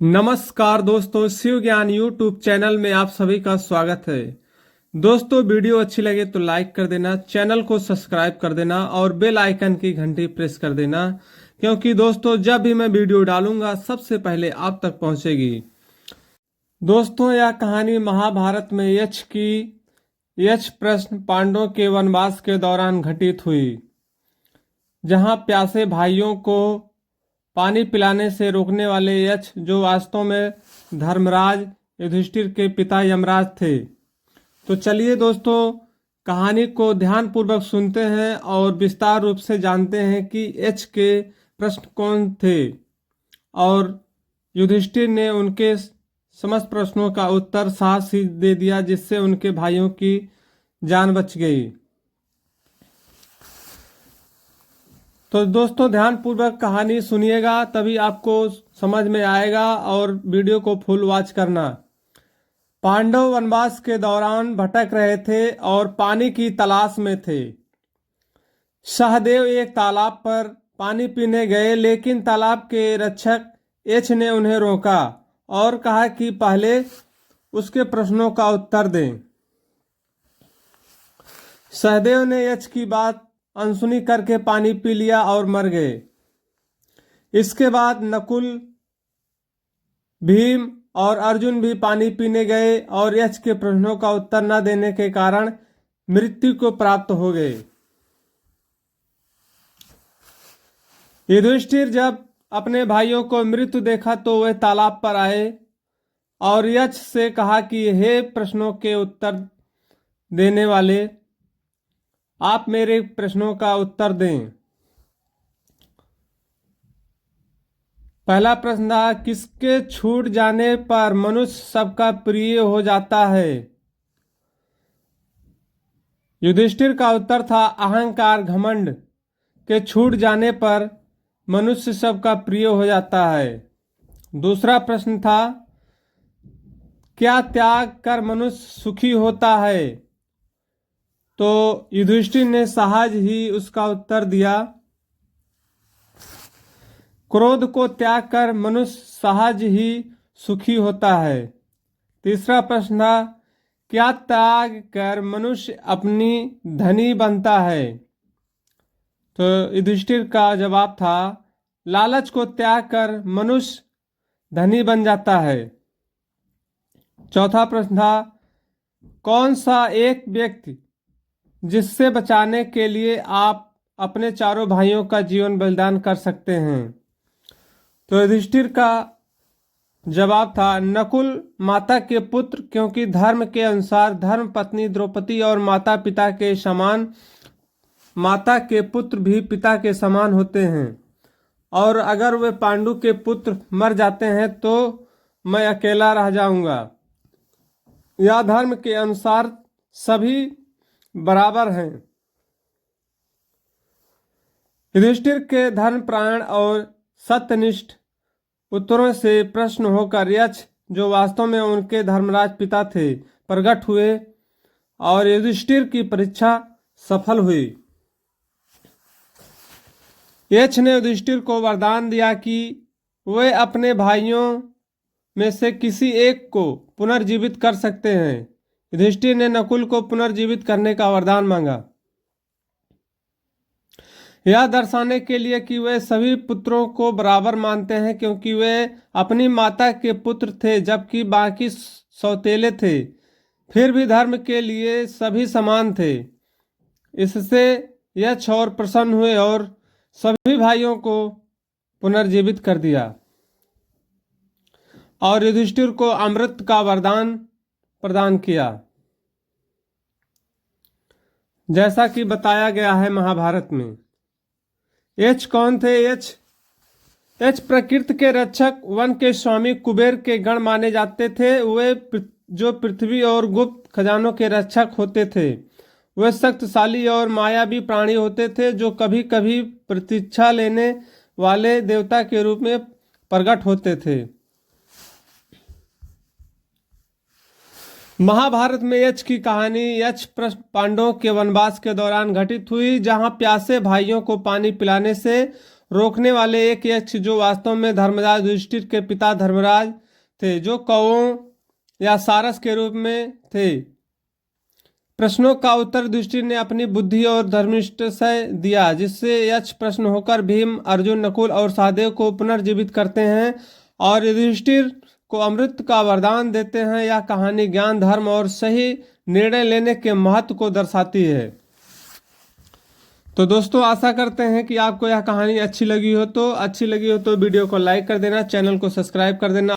नमस्कार दोस्तों, शिव ज्ञान यूट्यूब चैनल में आप सभी का स्वागत है। दोस्तों, वीडियो अच्छी लगे तो लाइक कर देना, चैनल को सब्सक्राइब कर देना और बेल आइकन की घंटी प्रेस कर देना, क्योंकि दोस्तों जब भी मैं वीडियो डालूंगा सबसे पहले आप तक पहुंचेगी। दोस्तों, यह कहानी महाभारत में यक्ष प्रश्न पांडवों के वनवास के दौरान घटित हुई, जहां प्यासे भाइयों को पानी पिलाने से रोकने वाले यक्ष, जो वास्तव में धर्मराज युधिष्ठिर के पिता यमराज थे। तो चलिए दोस्तों, कहानी को ध्यानपूर्वक सुनते हैं और विस्तार रूप से जानते हैं कि यक्ष के प्रश्न कौन थे और युधिष्ठिर ने उनके समस्त प्रश्नों का उत्तर साहस ही दे दिया, जिससे उनके भाइयों की जान बच गई। तो दोस्तों, ध्यानपूर्वक कहानी सुनिएगा, तभी आपको समझ में आएगा, और वीडियो को फुल वॉच करना। पांडव वनवास के दौरान भटक रहे थे और पानी की तलाश में थे। सहदेव एक तालाब पर पानी पीने गए, लेकिन तालाब के रक्षक यक्ष ने उन्हें रोका और कहा कि पहले उसके प्रश्नों का उत्तर दें। सहदेव ने यक्ष की बात अनसुनी करके पानी पी लिया और मर गए। इसके बाद नकुल, भीम और अर्जुन भी पानी पीने गए और यक्ष के प्रश्नों का उत्तर न देने के कारण मृत्यु को प्राप्त हो गए। युधिष्ठिर जब अपने भाइयों को मृत्यु देखा तो वे तालाब पर आए और यक्ष से कहा कि हे प्रश्नों के उत्तर देने वाले, आप मेरे प्रश्नों का उत्तर दें। पहला प्रश्न था, किसके छूट जाने पर मनुष्य सबका प्रिय हो जाता है? युधिष्ठिर का उत्तर था, अहंकार घमंड के छूट जाने पर मनुष्य सबका प्रिय हो जाता है। दूसरा प्रश्न था, क्या त्याग कर मनुष्य सुखी होता है? तो युधिष्ठिर ने सहज ही उसका उत्तर दिया, क्रोध को त्याग कर मनुष्य सहज ही सुखी होता है। तीसरा प्रश्न था, क्या त्याग कर मनुष्य अपनी धनी बनता है? तो युधिष्ठिर का जवाब था, लालच को त्याग कर मनुष्य धनी बन जाता है। चौथा प्रश्न था, कौन सा एक व्यक्ति जिससे बचाने के लिए आप अपने चारों भाइयों का जीवन बलिदान कर सकते हैं? तो युधिष्ठिर का जवाब था, नकुल माता के पुत्र, क्योंकि धर्म के अनुसार धर्म पत्नी द्रौपदी और माता पिता के समान, माता के पुत्र भी पिता के समान होते हैं, और अगर वे पांडु के पुत्र मर जाते हैं तो मैं अकेला रह जाऊंगा। यह धर्म के अनुसार सभी बराबर हैं। युधिष्ठिर के धर्मपरायण और सत्यनिष्ठ उत्तरों से प्रश्न होकर यक्ष, जो वास्तव में उनके धर्मराज पिता थे, प्रकट हुए और युधिष्ठिर की परीक्षा सफल हुई। यक्ष ने युधिष्ठिर को वरदान दिया कि वे अपने भाइयों में से किसी एक को पुनर्जीवित कर सकते हैं। युधिष्ठिर ने नकुल को पुनर्जीवित करने का वरदान मांगा, यह दर्शाने के लिए कि वे सभी पुत्रों को बराबर मानते हैं, क्योंकि वे अपनी माता के पुत्र थे जबकि बाकी सौतेले थे, फिर भी धर्म के लिए सभी समान थे। इससे यक्ष और प्रसन्न हुए और सभी भाइयों को पुनर्जीवित कर दिया और युधिष्ठिर को अमृत का वरदान प्रदान किया, जैसा कि बताया गया है महाभारत में। यक्ष कौन थे? यक्ष प्रकृति के रक्षक, वन के स्वामी, कुबेर के गण माने जाते थे। वे जो पृथ्वी और गुप्त खजानों के रक्षक होते थे। वे शक्तिशाली और मायावी प्राणी होते थे, जो कभी कभी प्रतीक्षा लेने वाले देवता के रूप में प्रकट होते थे। महाभारत में यक्ष की कहानी यक्ष पांडवों के वनवास के दौरान घटित हुई, जहां प्यासे भाइयों को पानी पिलाने से रोकने वाले एक यक्ष जो वास्तव में धर्मराज युधिष्ठिर के पिता धर्मराज थे, जो कौओं या सारस के रूप में थे। प्रश्नों का उत्तर युधिष्ठिर ने अपनी बुद्धि और धर्मनिष्ठा से दिया, जिससे यक्ष प्रश्न होकर भीम, अर्जुन, नकुल और सहदेव को पुनर्जीवित करते हैं और युधिष्ठिर को अमृत का वरदान देते हैं। यह कहानी ज्ञान, धर्म और सही निर्णय लेने के महत्व को दर्शाती है। तो दोस्तों, आशा करते हैं कि आपको यह कहानी अच्छी लगी हो तो वीडियो को लाइक कर देना, चैनल को सब्सक्राइब कर देना।